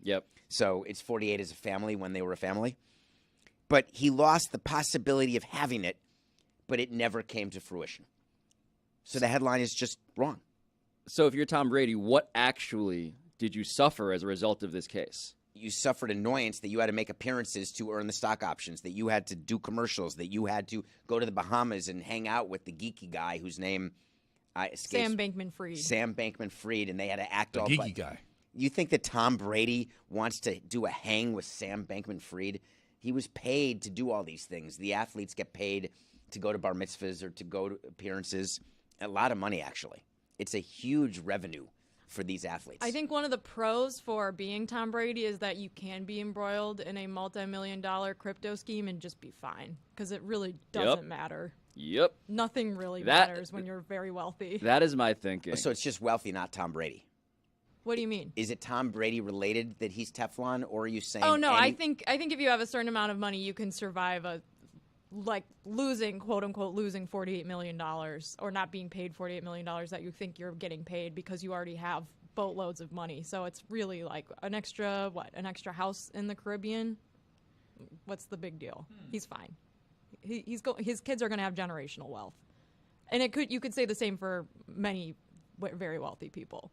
Yep. So it's 48 as a family when they were a family. But he lost the possibility of having it, but it never came to fruition. So the headline is just wrong. So if you're Tom Brady, what actually did you suffer as a result of this case? You suffered annoyance that you had to make appearances to earn the stock options, that you had to do commercials, that you had to go to the Bahamas and hang out with the geeky guy whose name escapes. Sam Bankman-Fried. Sam Bankman-Fried, and they had to act The all geeky guy. You think that Tom Brady wants to do a hang with Sam Bankman-Fried? He was paid to do all these things. The athletes get paid to go to bar mitzvahs or to go to appearances. A lot of money, actually. It's a huge revenue for these athletes. I think one of the pros for being Tom Brady is that you can be embroiled in a multi-million-dollar crypto scheme and just be fine because it really doesn't matter. Yep. Nothing really matters when you're very wealthy. That is my thinking. So it's just wealthy, not Tom Brady. What do you mean? Is it Tom Brady related that he's Teflon, or are you saying? Oh no, I think if you have a certain amount of money, you can survive losing, quote unquote, losing $48 million or not being paid $48 million that you think you're getting paid because you already have boatloads of money. So it's really like an extra house in the Caribbean. What's the big deal? He's fine. His kids are going to have generational wealth, and you could say the same for many very wealthy people.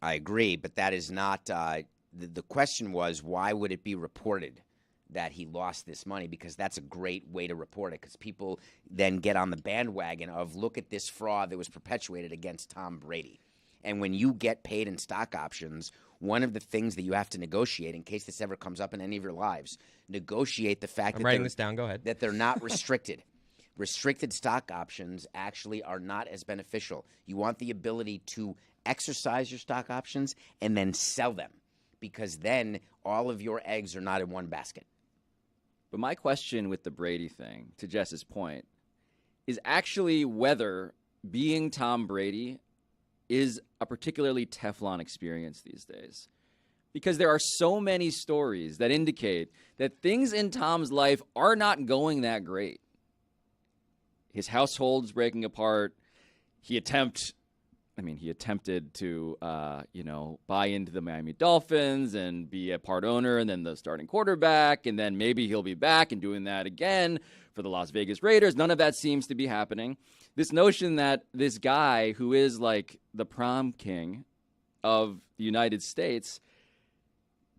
I agree, but that is not the question was, why would it be reported that he lost this money? Because that's a great way to report it, because people then get on the bandwagon of, look at this fraud that was perpetuated against Tom Brady. And when you get paid in stock options, one of the things that you have to negotiate, in case this ever comes up in any of your lives, negotiate the fact I'm writing this down. Go ahead. that they're not restricted. Restricted stock options actually are not as beneficial. You want the ability to exercise your stock options and then sell them, because then all of your eggs are not in one basket. But my question with the Brady thing, to Jess's point, is actually whether being Tom Brady is a particularly Teflon experience these days. Because there are so many stories that indicate that things in Tom's life are not going that great. His household's breaking apart. He attempted to, buy into the Miami Dolphins and be a part owner and then the starting quarterback, and then maybe he'll be back and doing that again for the Las Vegas Raiders. None of that seems to be happening. This notion that this guy who is like the prom king of the United States,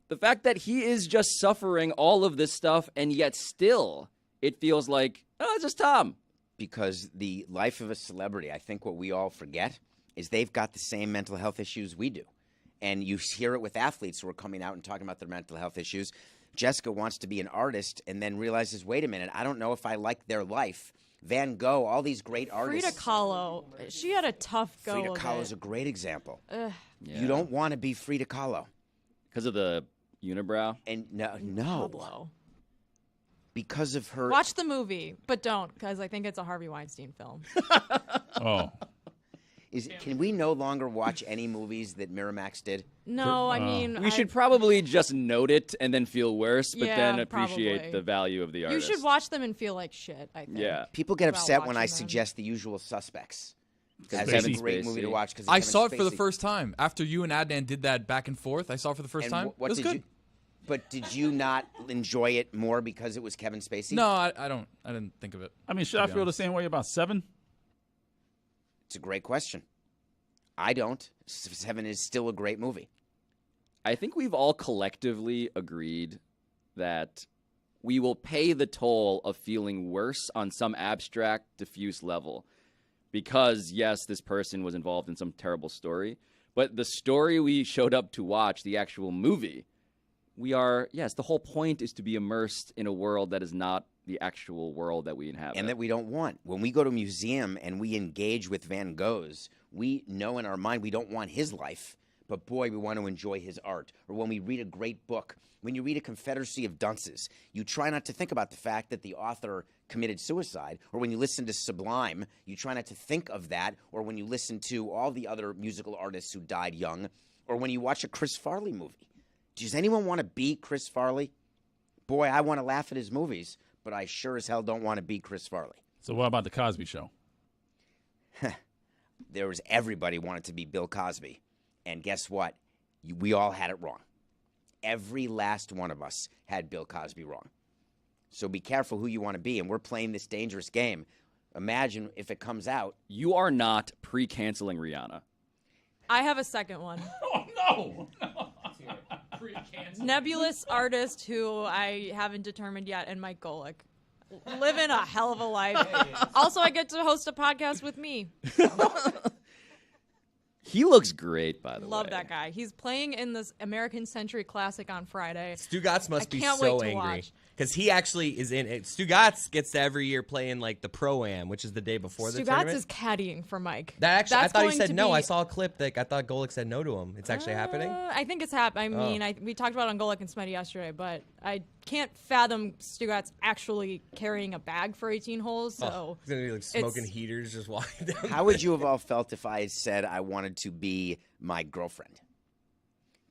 the fact that he is just suffering all of this stuff and yet still it feels like, oh, it's just Tom. Because the life of a celebrity, I think what we all forget is they've got the same mental health issues we do. And you hear it with athletes who are coming out and talking about their mental health issues. Jessica wants to be an artist and then realizes, wait a minute, I don't know if I like their life. Van Gogh, all these great artists. Frida Kahlo, she had a tough go Frida of Kahlo is it. a great example. Yeah. You don't want to be Frida Kahlo. Because of the unibrow? And no. Pablo. Because of her. Watch the movie, but don't, because I think it's a Harvey Weinstein film. Oh. Can we no longer watch any movies that Miramax did? No, I mean, We should probably just note it and then feel worse, but Yeah, then appreciate probably. the value of the You artist. should watch them and feel like shit, I think. Yeah. People get About upset when I watching them. suggest The Usual Suspects as Kevin a great Spacey. movie to watch. Cause of I Kevin saw it for the Spacey. first time after you and Adnan did that back and forth. I saw it for the first And time. what It was did good. you? But did you not enjoy it more because it was Kevin Spacey? No, I don't. I didn't think of it. I mean, should I be feel the honest. same way about 7? It's a great question. I don't. 7 is still a great movie. I think we've all collectively agreed that we will pay the toll of feeling worse on some abstract, diffuse level. Because, yes, this person was involved in some terrible story, but the story we showed up to watch, the actual movie, yes, the whole point is to be immersed in a world that is not the actual world that we inhabit. And that we don't want. When we go to a museum and we engage with Van Gogh's, we know in our mind we don't want his life, but boy, we want to enjoy his art. Or when we read a great book, when you read A Confederacy of Dunces, you try not to think about the fact that the author committed suicide. Or when you listen to Sublime, you try not to think of that. Or when you listen to all the other musical artists who died young. Or when you watch a Chris Farley movie. Does anyone want to be Chris Farley? Boy, I want to laugh at his movies, but I sure as hell don't want to be Chris Farley. So what about The Cosby Show? Everybody wanted to be Bill Cosby. And guess what? We all had it wrong. Every last one of us had Bill Cosby wrong. So be careful who you want to be. And we're playing this dangerous game. Imagine if it comes out. you are not pre-canceling Rihanna. I have a second one. Oh, no. Nebulous artist who I haven't determined yet, and Mike Golick. Living a hell of a life. Also, I get to host a podcast with me. He looks great, by the way. Love that guy. He's playing in this American Century Classic on Friday. Stugotz must be can't so wait to angry watch. because he actually is in it. Stugotz gets to every year play in like the Pro-Am, which is the day before the Stugotz tournament. is caddying for Mike. That actually, I That's thought he going said to no. be- I saw a clip that I thought Golick said no to him. It's actually happening. I think it's happening. I mean, we talked about it on Golick and Smetty yesterday, but I can't fathom Stugotz actually carrying a bag for 18 holes. So He's gonna be like smoking it's- heaters just walking down. How would you have all felt if I had said I wanted to be my girlfriend?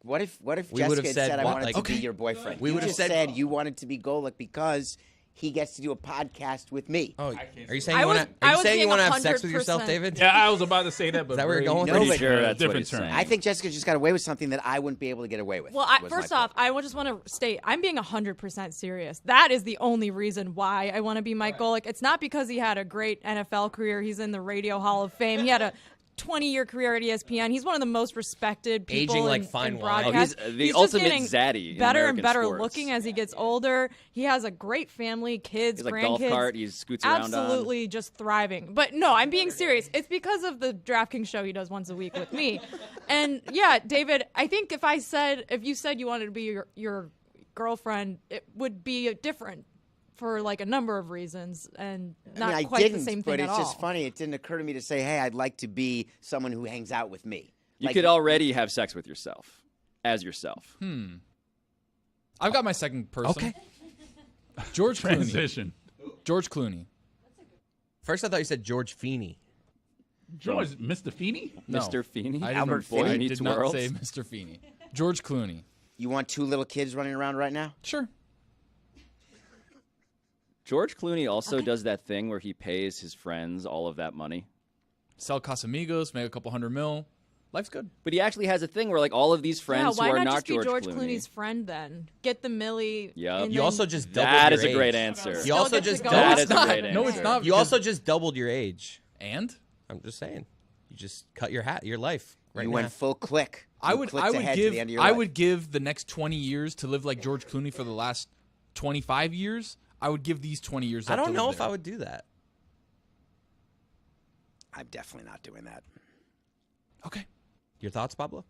What if We would Jessica have had said said I what, wanted like- to be Okay. your boyfriend? We You would have just said- you wanted to be Golick because he gets to do a podcast with me. Oh, are you saying I you was- want I to? was saying you being want to have sex with 100%. yourself, David? Yeah, I was about to say that, but that where you're going with Pretty this? sure that's different what he's term. saying. I think Jessica just got away with something that I wouldn't be able to get away with. Well, was first my off, point. I just want to state I'm being 100% serious. That is the only reason why I want to be Mike Golick. It's not because he had a great NFL career. He's in the Radio Hall of Fame. He had a 20-year career at ESPN. He's one of the most respected people Aging like in, fine in wine. broadcast. Oh, he's the just ultimate getting zaddy in better and American better sports. looking as he gets older. He has a great family, kids, He's like grandkids. golf cart. He scoots around on. Absolutely just thriving. But no, I'm being serious. It's because of the DraftKings show he does once a week with me. And yeah, David, I think if you said you wanted to be your girlfriend, it would be different for like a number of reasons and not I mean, I quite didn't, the same but thing it's at all. just funny. It didn't occur to me to say, hey, I'd like to be someone who hangs out with me. You Like, could already have sex with yourself, as yourself. I've got my second person. Okay. George Clooney. Transition. George Clooney. First, I thought you said George Feeney. George, Mr. Feeney? No. Mr. Feeney? I Albert didn't, Finney? I Meets did not World? say Mr. Feeney. George Clooney. You want 2 little kids running around right now? Sure. George Clooney also does that thing where he pays his friends all of that money. Sell Casamigos, make a couple $100 million. Life's good. But he actually has a thing where like all of these friends yeah, why who are not not just be George Clooney. Clooney's friend then? Get the Millie. Yep. and You then- also just doubled That your is a great age. answer. You Still also gets to just go That out is a with great them. No, it's answer. not. You also just doubled your age. And I'm just saying. You just cut your life right You now. went full click. I You would clicked ahead to the end of your I life. would give the next 20 years to live like George Clooney for the last 25 years. I would give these 20 years up I don't to know live if there. I would do that. I'm definitely not doing that. Okay. Your thoughts, Pablo?